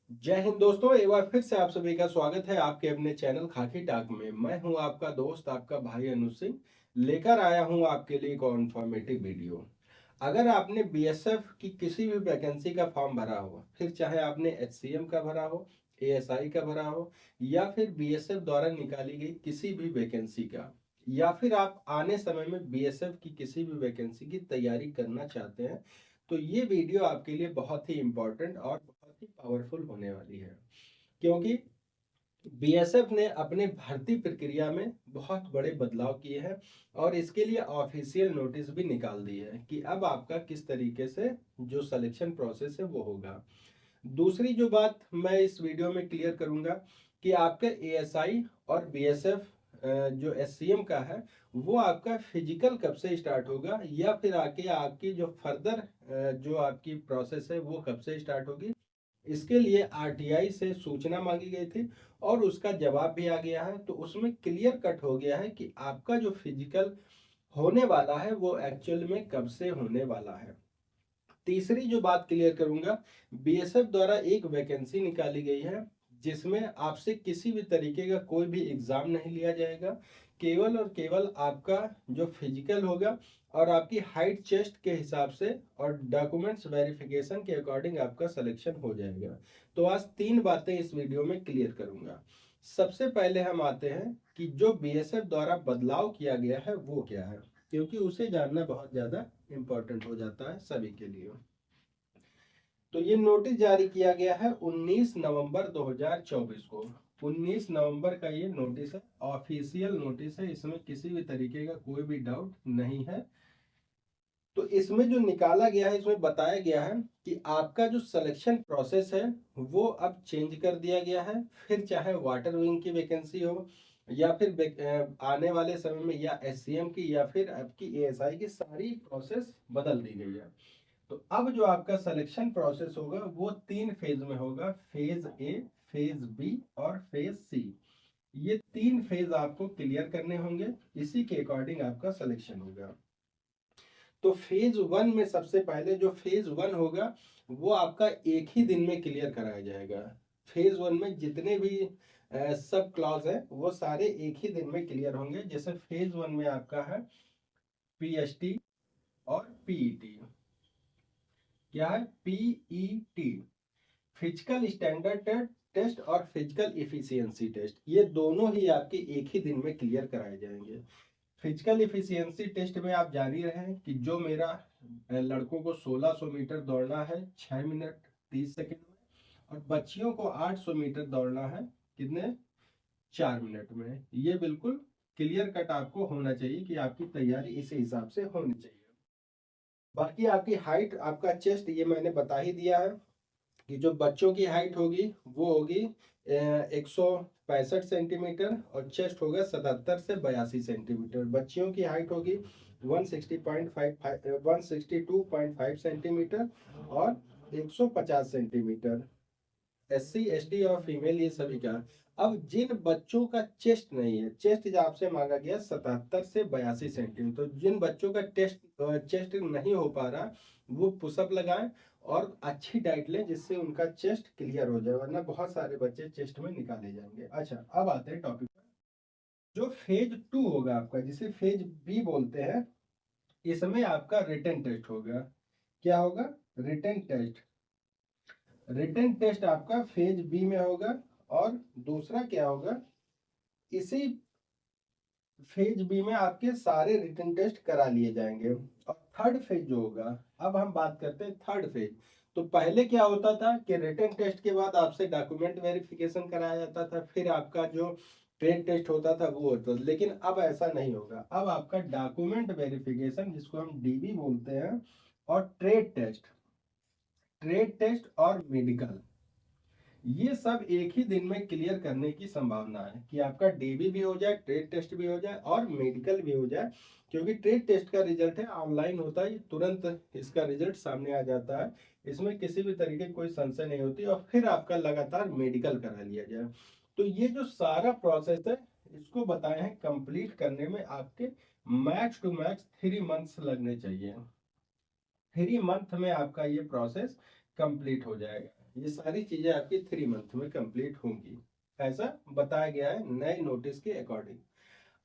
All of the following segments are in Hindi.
जय हिंद दोस्तों, एक बार फिर से आप सभी का स्वागत है आपके अपने चैनल खाकी टाक में। मैं हूं आपका दोस्त, आपका भाई अनुज सिंह, लेकर आया हूं आपके लिए एक और इन्फॉर्मेटिव वीडियो। अगर आपने बीएसएफ की किसी भी वैकेंसी का फॉर्म भरा हो, फिर चाहे आपने एचसीएम का भरा हो, एएसआई का भरा हो, या फिर बीएसएफ द्वारा निकाली गई किसी भी वैकेंसी का, या फिर आप आने समय में बीएसएफ की किसी भी वैकेंसी की तैयारी करना चाहते हैं, तो ये वीडियो आपके लिए बहुत ही इम्पोर्टेंट और बहुत ही पावरफुल होने वाली है। क्योंकि बीएसएफ ने अपने भर्ती प्रक्रिया में बहुत बड़े बदलाव किए हैं और इसके लिए ऑफिशियल नोटिस भी निकाल दी है कि अब आपका किस तरीके से जो सिलेक्शन प्रोसेस है वो होगा। दूसरी जो बात मैं इस वीडियो में क्लियर करूंगा कि आपका एएसआई और बीएसएफ जो एससीएम का है वो आपका फिजिकल कब से स्टार्ट होगा, या फिर आके आपकी जो फर्दर जो आपकी प्रोसेस है वो कब से स्टार्ट होगी। इसके लिए आरटीआई से सूचना मांगी गई थी और उसका जवाब भी आ गया है। तो उसमें क्लियर कट हो गया है कि आपका जो फिजिकल होने वाला है वो एक्चुअल में कब से होने वाला है। तीसरी जो बात क्लियर करूंगा, बीएसएफ द्वारा एक वैकेंसी निकाली गई है जिसमें आपसे किसी भी तरीके का कोई भी एग्जाम नहीं लिया जाएगा। केवल और केवल आपका जो फिजिकल होगा और आपकी हाइट चेस्ट के हिसाब से और डॉक्यूमेंट्स वेरिफिकेशन के अकॉर्डिंग आपका सिलेक्शन हो जाएगा। तो आज तीन बातें इस वीडियो में क्लियर करूंगा। सबसे पहले हम आते हैं कि जो बीएसएफ द्वारा बदलाव किया गया है वो क्या है, क्योंकि उसे जानना बहुत ज़्यादा इम्पोर्टेंट हो जाता है सभी के लिए। तो ये नोटिस जारी किया गया है 19 नवंबर 2024 को। 19 नवंबर का ये नोटिस है, ऑफिशियल नोटिस है, इसमें किसी भी तरीके का कोई भी डाउट नहीं है। तो इसमें जो निकाला गया है, इसमें बताया गया है कि आपका जो सिलेक्शन प्रोसेस है वो अब चेंज कर दिया गया है। फिर चाहे वाटर विंग की वैकेंसी हो या फिर आने वाले समय में या एससीएम की या फिर आपकी एएसआई की, सारी प्रोसेस बदल दी गई है। तो अब जो आपका सिलेक्शन प्रोसेस होगा वो तीन फेज में होगा, फेज ए, फेज बी और फेज सी। ये तीन फेज आपको क्लियर करने होंगे, इसी के अकॉर्डिंग आपका सिलेक्शन होगा। तो फेज वन में सबसे पहले जो फेज वन होगा वो आपका एक ही दिन में क्लियर कराया जाएगा। फेज वन में जितने भी सब क्लॉज है वो सारे एक ही दिन में क्लियर होंगे। जैसे फेज वन में आपका है पीएसटी और पीईटी। क्या है? पीईटी, फिजिकल स्टैंडर्ड टेस्ट और फिजिकल इफिशियंसी टेस्ट, ये दोनों ही आपके एक ही दिन में क्लियर कराए जाएंगे। फिजिकल इफिशियंसी टेस्ट में आप जान ही रहे हैं कि जो मेरा लड़कों को 1600 मीटर दौड़ना है 6 मिनट 30 सेकंड में, और बच्चियों को 800 मीटर दौड़ना है कितने, 4 मिनट में। ये बिल्कुल क्लियर कट आपको होना चाहिए कि आपकी तैयारी इस हिसाब से होनी चाहिए। बाकी आपकी हाइट, आपका चेस्ट, ये मैंने बता ही दिया है कि जो बच्चों की हाइट होगी वो होगी 165 सेंटीमीटर और चेस्ट होगा 77 से 82 सेंटीमीटर। बच्चियों की हाइट होगी 162.5 और 150 सेंटीमीटर। SC ST और फीमेल ये सभी का। अब जिन बच्चों का चेस्ट नहीं है, चेस्ट जो आपसे मांगा गया 77 से 82 सेंटीमीटर, तो जिन बच्चों का चेस्ट नहीं हो पा रहा वो पुशअप लगाएं और अच्छी डाइट लें जिससे उनका चेस्ट क्लियर हो जाए, वरना बहुत सारे बच्चे चेस्ट में निकाले जाएंगे। अच्छा, अब आते हैं टॉपिक पर। जो फेज टू होगा आपका, जिसे फेज बी बोलते हैं, इसमें आपका रिटन टेस्ट होगा। क्या होगा? Written test. रिटन टेस्ट आपका फेज बी में होगा। और दूसरा क्या होगा, इसी फेज बी में आपके सारे रिटन टेस्ट करा लिए जाएंगे। और थर्ड फेज जो होगा, अब हम बात करते हैं थर्ड फेज। तो पहले क्या होता था कि रिटन टेस्ट के बाद आपसे डॉक्यूमेंट वेरिफिकेशन कराया जाता था, फिर आपका जो ट्रेड टेस्ट होता था वो होता था। लेकिन अब ऐसा नहीं होगा, अब आपका डॉक्यूमेंट वेरिफिकेशन, जिसको हम डीबी बोलते हैं, और ट्रेड टेस्ट और मेडिकल, ये सब एक ही दिन में क्लियर करने की संभावना है कि आपका डीबी भी हो जाए, ट्रेड टेस्ट भी हो जाए और मेडिकल भी हो जाए। क्योंकि ट्रेड टेस्ट का रिजल्ट है ऑनलाइन होता है, तुरंत इसका रिजल्ट सामने आ जाता है, इसमें किसी भी तरीके की कोई संशय नहीं होती, और फिर आपका लगातार मेडिकल करा लिया जाए। तो ये जो सारा प्रोसेस है, इसको बताए हैं कंप्लीट करने में आपके मैक्स टू मैक्स 3 मंथ्स लगने चाहिए। 3 मंथ में आपका ये प्रोसेस कंप्लीट हो जाएगा। ये सारी चीजें आपकी 3 मंथ में कंप्लीट होंगी, ऐसा बताया गया है नए नोटिस के अकॉर्डिंग।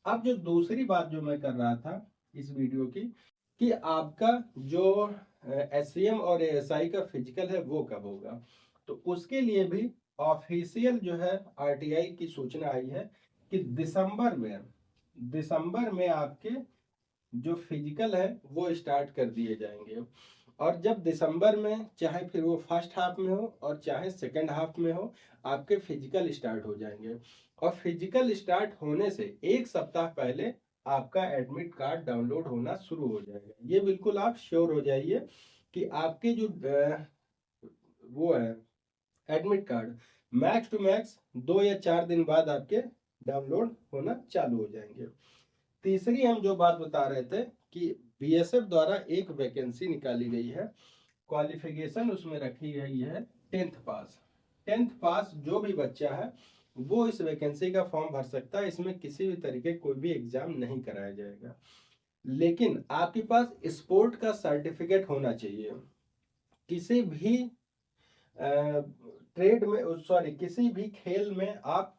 अब जो दूसरी बात जो मैं कर रहा था इस वीडियो की, कि आपका जो एससीएम और एएसआई का फिजिकल है वो कब होगा, तो उसके लिए भी ऑफिशियल जो है आरटीआई की सूचना आई है कि दिसंबर में आपके जो फिजिकल है वो स्टार्ट कर दिए जाएंगे। और जब दिसंबर में, चाहे फिर वो फर्स्ट हाफ में हो और चाहे सेकंड हाफ में हो, आपके फिजिकल स्टार्ट हो जाएंगे। और फिजिकल स्टार्ट होने से एक सप्ताह पहले आपका एडमिट कार्ड डाउनलोड होना शुरू हो जाएगा। ये बिल्कुल आप श्योर हो जाइए कि आपके जो वो है admit card, max to max 2 या 4 दिन बाद आपके डाउनलोड होना चालू हो जाएंगे। तीसरी हम जो बात बता रहे थे कि बीएसएफ द्वारा एक वैकेंसी निकाली गई है, क्वालिफिकेशन उसमें रखी गई है 10th पास। 10th पास जो भी बच्चा है वो इस वैकेंसी का फॉर्म भर सकता है। इसमें किसी भी तरीके कोई भी एग्जाम नहीं कराया जाएगा, लेकिन आपके पास स्पोर्ट का सर्टिफिकेट होना चाहिए। किसी भी ट्रेड में, सॉरी, किसी भी खेल में आप,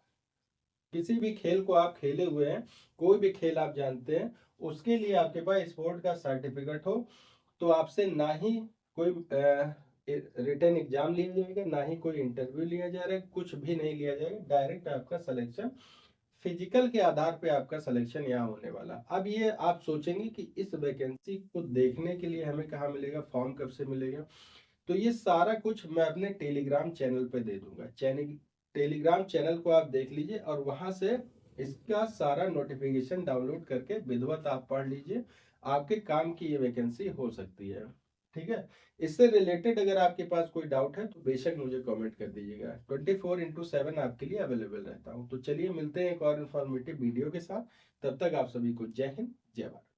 किसी भी खेल को आप खेले हुए हैं, कोई भी खेल आप जानते हैं, उसके लिए आपके पास स्पोर्ट का सर्टिफिकेट हो, तो आपसे ना ही कोई रिटन एग्जाम लिया जाएगा, ना ही कोई इंटरव्यू लिया जाएगा, कुछ भी नहीं लिया जाएगा। डायरेक्ट आपका सिलेक्शन फिजिकल के आधार पे आपका सिलेक्शन यहाँ होने वाला। अब ये आप सोचेंगे कि इस वैकेंसी को देखने के लिए हमें कहाँ मिलेगा, फॉर्म कब से मिलेगा, तो ये सारा कुछ मैं अपने टेलीग्राम चैनल पे दे दूंगा। टेलीग्राम चैनल को आप देख लीजिए और वहां से इसका सारा नोटिफिकेशन डाउनलोड करके विधिवत आप पढ़ लीजिए। आपके काम की ये वैकेंसी हो सकती है, ठीक है। इससे रिलेटेड अगर आपके पास कोई डाउट है तो बेशक मुझे कमेंट कर दीजिएगा। 24/7 आपके लिए अवेलेबल रहता हूँ। तो चलिए मिलते हैं एक और इन्फॉर्मेटिव वीडियो के साथ। तब तक आप सभी को जय हिंद, जय भारत।